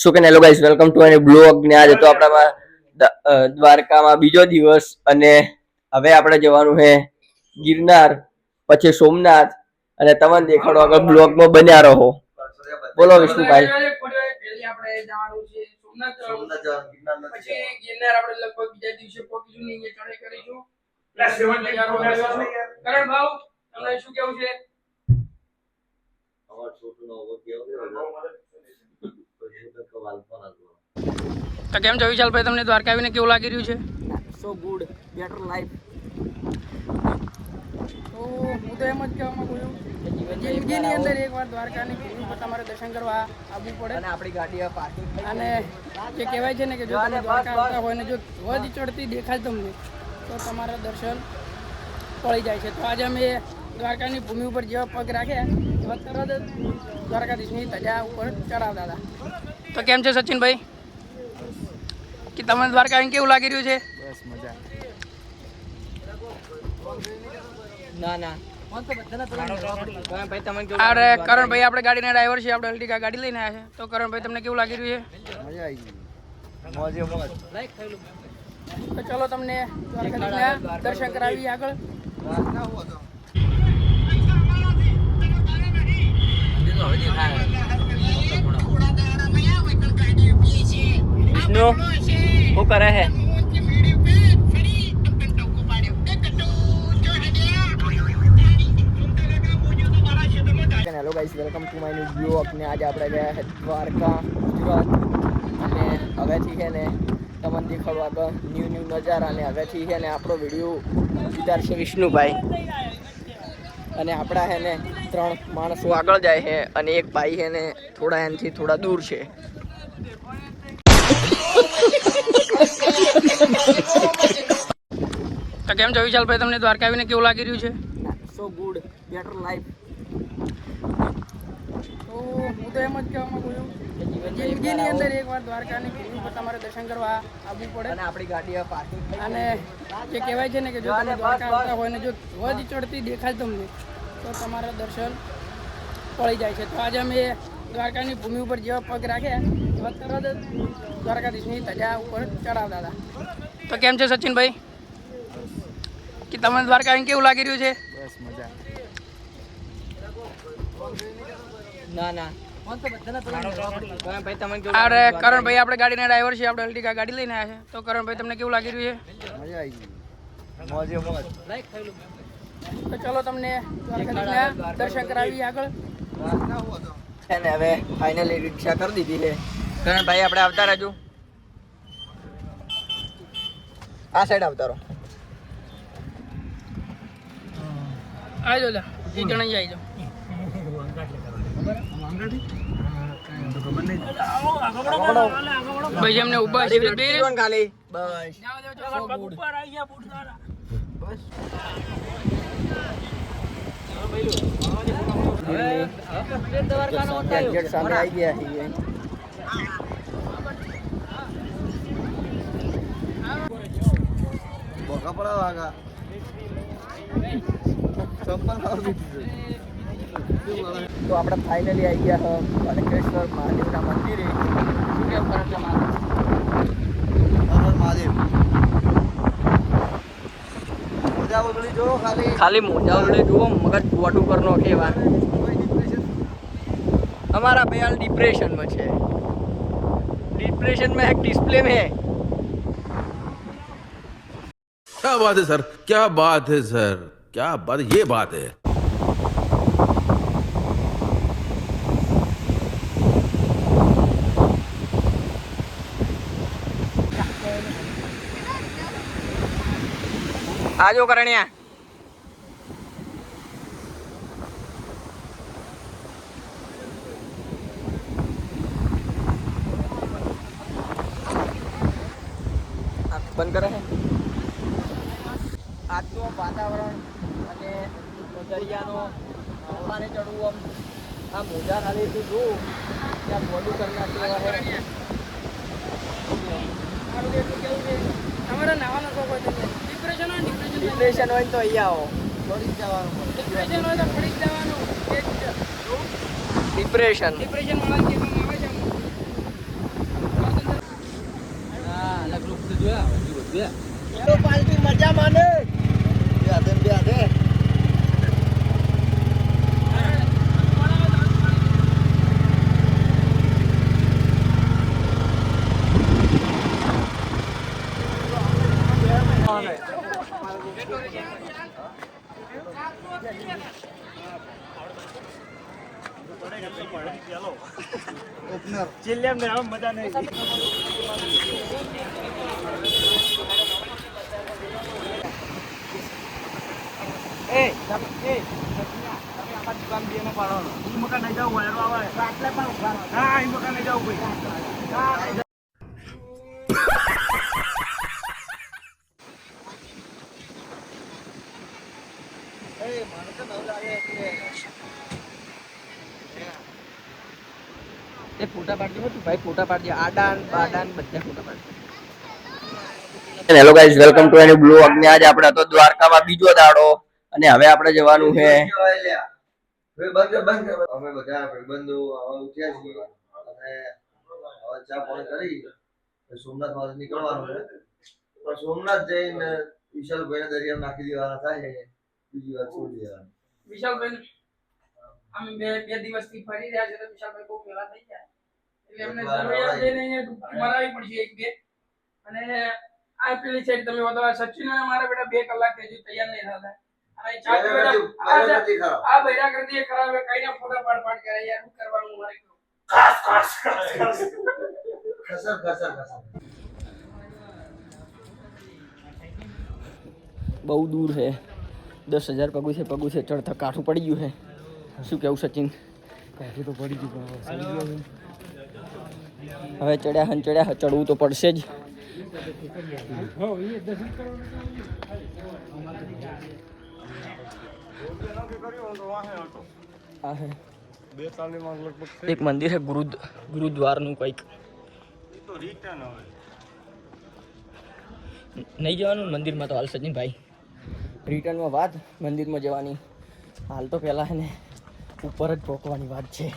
સો કે hello guys, welcome to એની blog. ને આજે તો આપણામાં દ્વારકામાં બીજો દિવસ અને હવે આપણે જવાનું છે ગિરનાર, પછી સોમનાથ, અને તમને દેખાડો આગળ બ્લોગમાં બન્યા રહો. બોલો વિષ્ણુભાઈ. તો કેમ છો વિશાલભાઈ, તમને દ્વારકા આવીને કેવું લાગી રહ્યું છે? So good, better life. તો હું તો એમ જ કહેવા માંગુ છું, જિંદગીની અંદર એકવાર દ્વારકાની ભૂમિ પર તમારે દર્શન કરવા આવવું પડે. અને આપણી ગાડી પાર્કિંગ અને જે કહેવાય છે ને કે જો તમે દ્વારકા આવતા હોય ને જો ધ્વજ ચડતી દેખાય તમને તો તમારા દર્શન પડી જાય છે. તો આજે અમે દ્વારકાની ભૂમિ ઉપર જેવા પગ રાખ્યા એવા તરત જ દ્વારકાધીશની ધજા ઉપર ચડાવતા હતા. તો કેમ છે સચિનભાઈ, કે તમને દ્વારકા આવીને કેવું લાગી રહ્યું છે? બસ મજા. ના ના અરે કરણભાઈ, આપણે ગાડીના ડ્રાઈવર છે, આપણે અલ્ટિકા ગાડી લઈને આવ્યા છે. તો કરણભાઈ, તમને કેવું લાગી રહ્યું છે? મજા આવી ગઈ, મોજે મોજ. તો ચલો તમને દ્વારકાધીશના દર્શન કરાવીએ આગળ. વિષ્ણુ શું કરે છે? Hello guys, welcome to my new blog. ને આજે આપણે ગયા છે દ્વારકા, ગુજરાત. અને હવેથી છે ને તમને દેખાડો આગળ ન્યૂ નજારા. અને હવેથી છે ને આપણો વિડીયો ઉતારશે વિષ્ણુભાઈ. અને આપણા છે ને 3 માણસો આગળ જાય છે અને એક ભાઈ છે ને થોડા એનાથી થોડા દૂર છે. તો કેમ છો વિશાલભાઈ, તમને દ્વારકા આવીને કેવું લાગી રહ્યું છે? So good, better life. તો હું તો એમ જ કહેવા માંગુ છું, જિંદગીની અંદર એકવાર દ્વારકાની ભૂમિ પર તમારે દર્શન કરવા આવવું પડે. અને આપણી ગાડી પાર્કિંગ અને જે કહેવાય છે ને કે જો તમે દ્વારકા આવતા હોય ને જો ધ્વજ ચડતી દેખાય તમને તો તમારા દર્શન પડી જાય છે. તો આજે અમે દ્વારકાની ભૂમિ ઉપર જેવા પગ રાખ્યા એવા તરત જ દ્વારકાધીશની ધજા ઉપર ચડાવતા હતા. તો કેમ છે સચિનભાઈ, કે તમને દ્વારકા આવીને કેવું લાગી રહ્યું છે? બસ મજા. ના ના અરે કરણભાઈ, આપણે ગાડીના ડ્રાઈવર છે, આપણે અલ્ટિકા ગાડી લઈને આવ્યા છે. તો કરણભાઈ, તમને કેવું લાગી રહ્યું છે? મજા આવી ગઈ, મોજે મોજ. તો ચલો તમને દ્વારકાધીશના દર્શન કરાવીએ આગળ. અને હવે ફાઇનલી રિક્ષા કરી દીધી છે. કરણભાઈ, આપણે આવતા રહેજો, આ સાઈડ આવતા રહો. આવજો જા, જે જણાઈ આવી જાઓ. ભાઈ એમને ઉભા છે ખાલી બસ. સામે આવી ગયા છીએ. બોકા પડા વાગા તો આપણે ફાઇનલી આવી ગયા કનકેશ્વર મહાદેવના મંદિરે. શું કેમ કરે મહાદેવ? મોજા ઓગળી જો, ખાલી મોજા ઓગળી જુઓ, મગજ વટું પર નો કેવા. हमारा भैया डिप्रेशन में है, डिप्रेशन में है, डिस्प्ले में है. क्या बात है सर, क्या बात है सर, क्या बात, ये बात है. आजो करण्या. બંધ કરે છે. આજનું વાતાવરણ અને દરિયાનો પાને ચડવું, આમ આ મોજા ખાલી તું જોઉં ત્યાં મોડું કરી નાખ્યું છે. તમારે નાવાનો શોખ હોય તો ડિપ્રેશન હોય ડિપ્રેશન હોય તો અહીંયા આવો, પડી જ જવાનું. ડિપ્રેશન હોય તો પડી જ જવાનું. ડિપ્રેશન ડિપ્રેશન વાળા કહેવામાં આવે છે તો પાલટી મજા માને બે હાથે ચિલ્લેમ ને આમ મજા નહીં એ ફોટા પાડજો તું ભાઈ ફોટા પાડજે આડાન બાડાન બધા ફોટા પાડજો હેલો ગાઈસ વેલકમ ટુ એની બ્લોગ ને આજે આપણે તો દ્વારકામાં બીજો દાડો અને હવે આપણે જવાનું છે અમે બધા ભાઈબંધો ઉઠ્યા છીએ અને હવે ચા પાણી કરી સોમનાથ માં નીકળવાનું છે પણ સોમનાથ જઈને વિશાલભાઈ ને દરિયા નાખી દેવાના થાય બીજી વાત છોડી દેવાની વિશાલભાઈ અમે બે દિવસથી ફરી રહ્યા છે તો વિશાલભાઈ બહુ વેલા થઈ ગયા એટલે એમને જરૂરિયાત લઈને અહીંયા મરાવી પડશે એક બે અને આ પેલી સાઈડ તમે બતાવો સચિન અને મારા બેટા 2 કલાક હજુ તૈયાર નહીં થતા અને આ બૈરા કરતી ખરાબ કઈ ના ફોટા પાડ કરે યાર શું કરવાનું મારે ખસર બહુ દૂર છે 10,000 પગું છે ચડતા કાઠું પડી ગયું છે શું કેવું સચિન કાઠું તો પડી ગયું હવે ચડ્યા ચડવું તો પડશે જ એક મંદિર છે ગુરુદ્વારનું કંઈક નહીં જવાનું મંદિરમાં તો હાલ સચિનભાઈ રિટર્નમાં વાત મંદિરમાં જવાની હાલ તો પહેલા છે ને ઉપર જ પહોંચવાની વાત છે